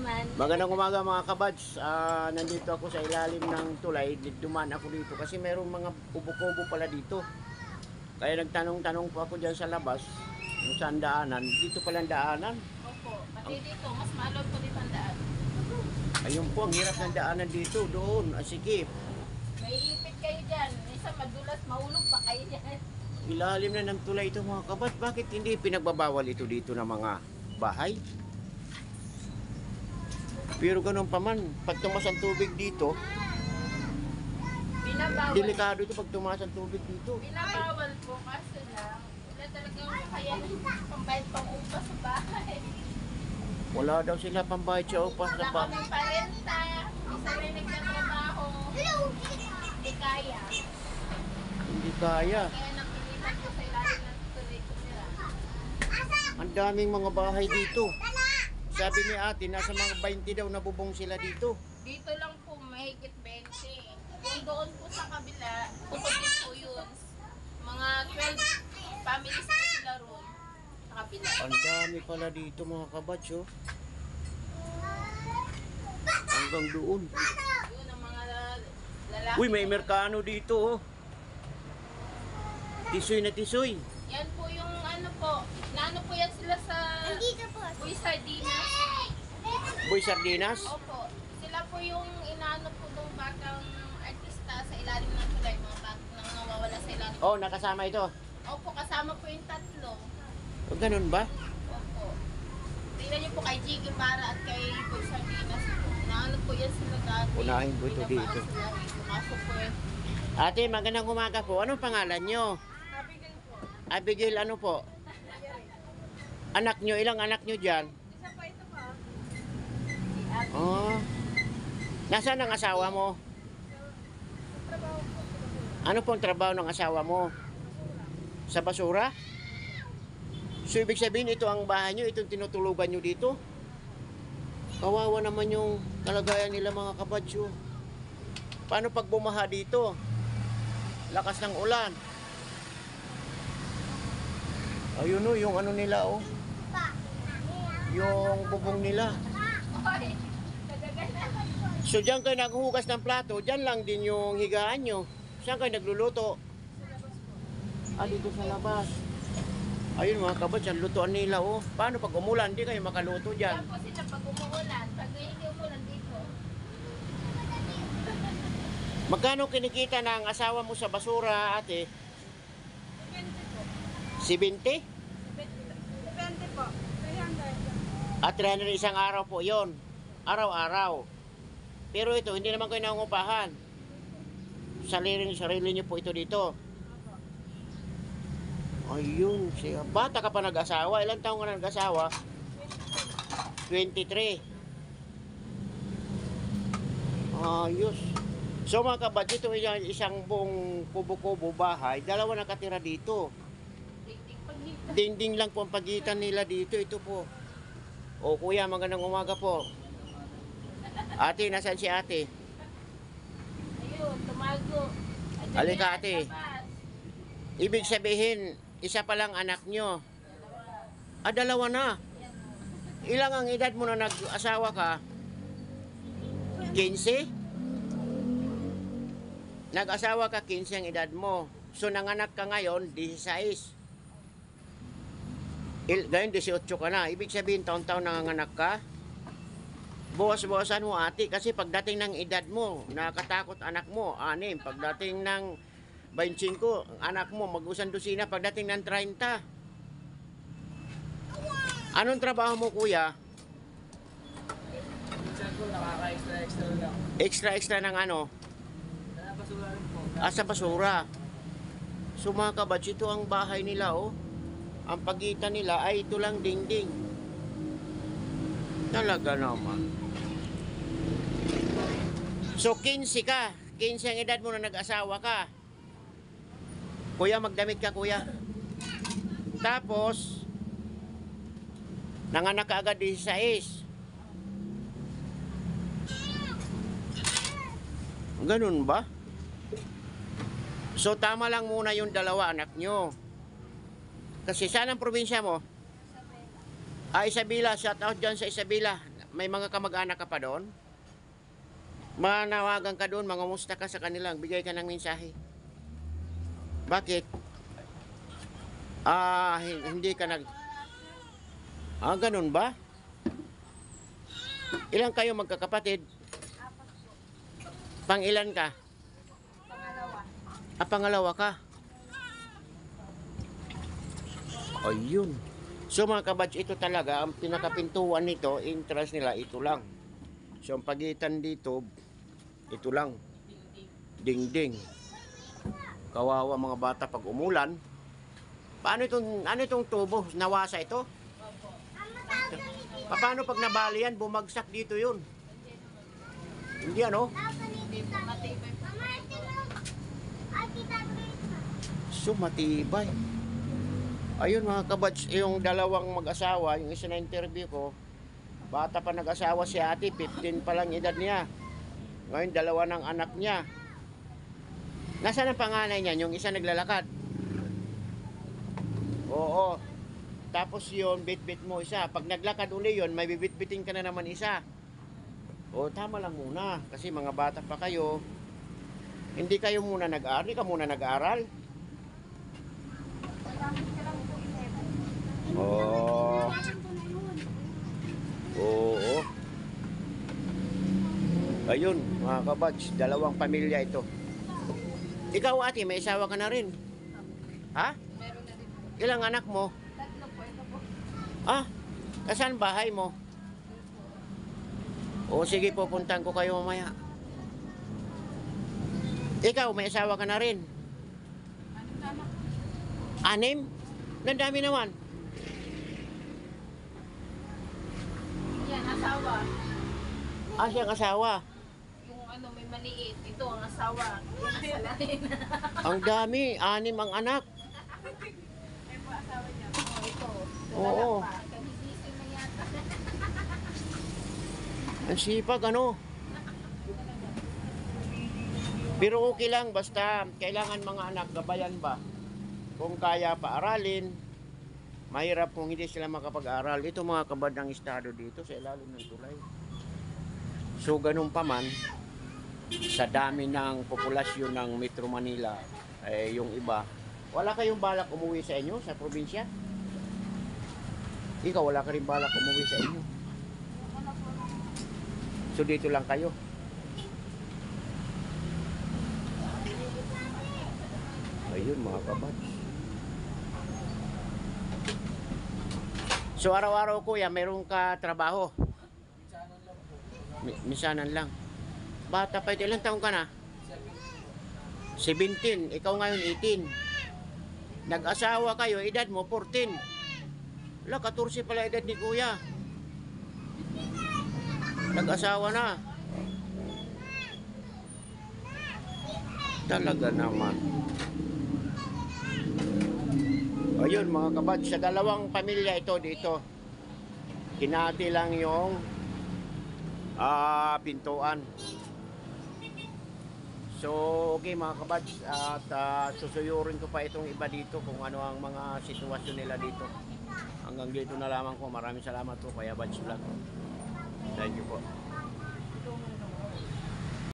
naman. Magandang umaga mga kabads. Nandito ako sa ilalim ng tulay. Dumaan ako dito kasi merong mga kubo-kubo pala dito. Kaya nagtanong-tanong po ako dyan sa labas kung saan daanan. Dito palang daanan. Opo, pati dito, mas maalon po dito ang daan. Ayun po, ang hirap ng daanan dito. Doon, asikip. May ipit kayo dyan. Minsan madulas, mahulog pa kayo dyan. Ilalim na ng tulay ito mga kabads. Bakit hindi pinagbabawal ito dito ng mga bahay? Pero ganun pa man, pag tumas ang tubig dito, Binabawal. delikado ito pag tumas ang tubig dito. Binabawal po kasi lang. Wala talagang kakayanin pambayad pang upa sa bahay. Wala daw sila pambayad sa upas Wala sa bahay. kaming parenta. Isa rin nagtatrabaho. Hindi kaya. Hindi kaya. Kaya napilitan ko sa ilalim ng tuloy ko nila. Ang daming mga bahay dito. Sabi ni ate, nasa mga 20 daw na bubong sila dito. Dito lang po, mahigit 20. Yung doon po sa kabila, bukod din po yun. Mga 12 families po sila roon. Sa kabila. Ang dami pala dito mga kabads, oh. Hanggang doon. Yun ang mga lalaki. Uy, may Mercano dito, oh. Tisoy na tisoy. Yan po yung ano po. Naano po yan sila sa Uy Sardinas. Boy Sardinas. Opo. Sila po yung inaano po ng batang artista sa ilalim ng tulay. Mga batang nawawala sa ilalim. Oh, nakasama ito. Opo, kasama po yung tatlo. O, ganun ba? Opo. Tingnan niyo po kay Jiggy Para at kay Boy Sardinas po. Naano po yan sila dati. Unahin po ito Pinabaan dito. sila rito. Kaso po Ate, magandang umaga po. Anong pangalan nyo? Abigail po. Abigail, ano po? Anak nyo, ilang anak nyo dyan? Isa pa ito pa. Oh. Nasaan ang asawa mo? Trabaho po. Ano pong trabaho ng asawa mo? Sa basura? So, ibig sabihin, ito ang bahay nyo, itong tinutulugan nyo dito? Kawawa naman yung kalagayan nila mga kabadsyo. Paano pag bumaha dito? Lakas ng ulan. Ayun o, yung ano nila oh. Yung bubong nila. Hoy, nagagana. So, diyan kayo naghuhugas ng plato, diyan lang din yung higaan nyo. Saan kayo nagluluto? Dito sa labas. Ayun mga kabads, ang lutuan nila oh. Paano pag umulan, hindi kayo makaluto dyan? Yan po sila pag umuulan. Pag hindi umulan dito. Magkano kinikita ng asawa mo sa basura, ate? 20 po. 70? Depende po. 300. At 300 isang araw po yon. Araw-araw. Pero ito, hindi naman kayo nangungupahan. Sarili niyo po ito dito. Ayun, siya. Bata ka pa nag-asawa. Ilang taong ka na nag-asawa? 23. Ayos. So mga kabads, ito isang buong kubo-kubo bahay. Dalawa nakatira dito. Dingding paghita. Dingding lang po ang pagitan nila dito. Ito po. O kuya, magandang umaga po. Ate, nasaan si ate? Ayun, tumago. Ayun, Halika, yan, ate. labas. Ibig sabihin, isa pa lang anak nyo. Dalawa na. Ilang ang edad mo na nag-asawa ka? 15? Nag-asawa ka, 15 ang edad mo. So, nanganak ka ngayon, 16. Ngayon, 18 ka na. Ibig sabihin, taon-taon nanganganak ka. Bawas-bawasan mo, ate. Kasi pagdating ng edad mo, nakakatakot anak mo, 6. Pagdating ng 25, ang anak mo, mag-usang dosina. Pagdating ng 30. Anong trabaho mo, kuya? Minsan ko nakaka-extra lang. Extra ng ano? Kaya basura rin po. Sa basura. So mga kabads, ito ang bahay nila oh. Ang pagitan nila ay ito lang dingding. Talaga naman. So 15 ka. 15 ang edad mo na nag-asawa ka. Kuya, magdamit ka kuya. Tapos, nanganak ka agad 16. Ganun ba? So tama lang muna yung dalawa anak nyo. Kasi saan ang probinsya mo? Isabela, shout out dyan sa Isabela. may mga kamag-anak ka pa doon? Manawagan ka doon, mangumusta ka sa kanilang, bigay ka ng mensahe. Bakit? Hindi ka nag... ganun ba? Ilan kayo magkakapatid? Pang ilan ka? Pangalawa ka? Ayun. So mga kabatch, ito talaga, ang pinakapintuan nito, entrance nila, ito lang. So ang pagitan dito, ito lang. Dingding. Kawawa mga bata pag umulan. Ano itong tubo? Nawasa ito? Paano pag nabali yan, bumagsak dito yun? Hindi ano? Hindi po matibay po. So matibay. Ayun mga kabatch, yung dalawang mag-asawa, yung isa na interview ko, bata pa nag-asawa si ate, 15 pa lang edad niya. Ngayon, dalawa ng anak niya. Nasaan ang panganay niya? Yung isa naglalakad. Oo. Tapos yun, bit-bit mo isa. Pag naglakad uli yun, may bibit-bitin ka na naman isa. O, tama lang muna. Kasi mga bata pa kayo. Hindi kayo muna nag-aaral. Hindi ka muna nag-aaral. Oo. Oo. Ayun, mga kabatch, dalawang pamilya ito. Ikaw ate, may asawa ka na rin. Ha? Meron na din po. Ilang anak mo? 3 po, ito po. Saan bahay mo? O sige, pupuntahan ko kayo mamaya. Ikaw, may asawa ka na rin. Anong anak? 6? Nandami naman. Yan, asawa. Siyang asawa. Yung ano, may maliit. Ito ang asawa. Yung asalain. Ang dami, 6 ang anak. Ay po, asawa niya. Ito. Oo. Pa. Kagising na yata. Ang sipag, ano? Pero okay lang, basta kailangan mga anak, gabayan ba? Kung kaya paaralin, mahirap kung hindi sila makapag-aral. Ito mga kabadang estado dito sa ilalim ng tulay. So ganun pa man, sa dami ng populasyon ng Metro Manila, yung iba, wala kayong balak umuwi sa inyo, sa probinsya? Ikaw, wala ka rin balak umuwi sa inyo? So dito lang kayo? Ayun mga kabats. So araw-araw kuya, meron ka trabaho? Misanan lang. Bata pa ito, ilang taong ka na? 17, ikaw ngayon 18. Nag-asawa kayo, edad mo 14. Wala, 14 pala edad ni kuya. Nag-asawa na. Talaga naman. Ayun mga kabad, sa dalawang pamilya ito dito. Hinati lang yung pintuan. So okay mga kabad, at susuyurin ko pa itong iba dito kung ano ang mga sitwasyon nila dito. Hanggang dito na lamang po. Maraming salamat po Kuya Bads Vlog. Thank you po.